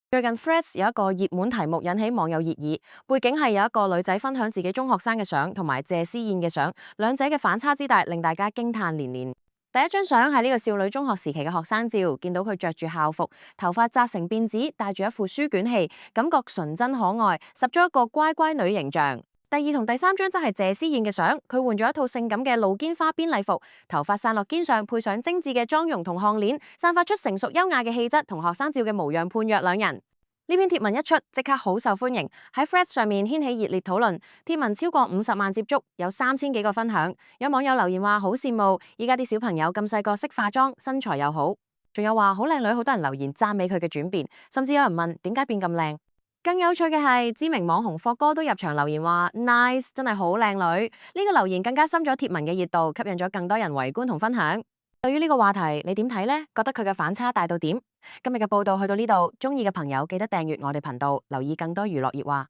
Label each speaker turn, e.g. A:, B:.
A: 最近 Threads 有一個熱門題目引起網友熱議，背景係有一個女仔分享自己中學生嘅相同埋謝師宴嘅相，兩者嘅反差之大令大家驚嘆連連。第一張相係呢個少女中學時期嘅學生照，見到佢着住校服，頭髮紮成辮子，帶住一副書卷氣，感覺純真可愛，十足一個乖乖女形象。第二同第三張則係謝師宴嘅相，佢換咗一套性感嘅露肩花邊禮服，頭髮散落肩上，配上精緻嘅妝容同項鏈，散發出成熟優雅嘅氣質，同學生照嘅模樣判若兩人。呢篇貼文一出，即刻好受歡迎，喺 Threads 上面掀起熱烈討論。貼文超過50萬接觸，有3000幾個分享。有網友留言話好羨慕，依家啲小朋友咁細個識化妝，身材又好。仲有話好靚女，好多人留言讚美佢嘅轉變，甚至有人問點解變咁靚。更有趣嘅係，知名網紅霍哥都入場留言話 Nice， 真係好靚女。呢個留言更加深咗貼文嘅熱度，吸引咗更多人圍觀同分享。對於呢個話題，你點睇呢？覺得佢嘅反差大到點？今日嘅報道去到呢度，鍾意嘅朋友記得訂閱我哋頻道，留意更多娛樂熱話。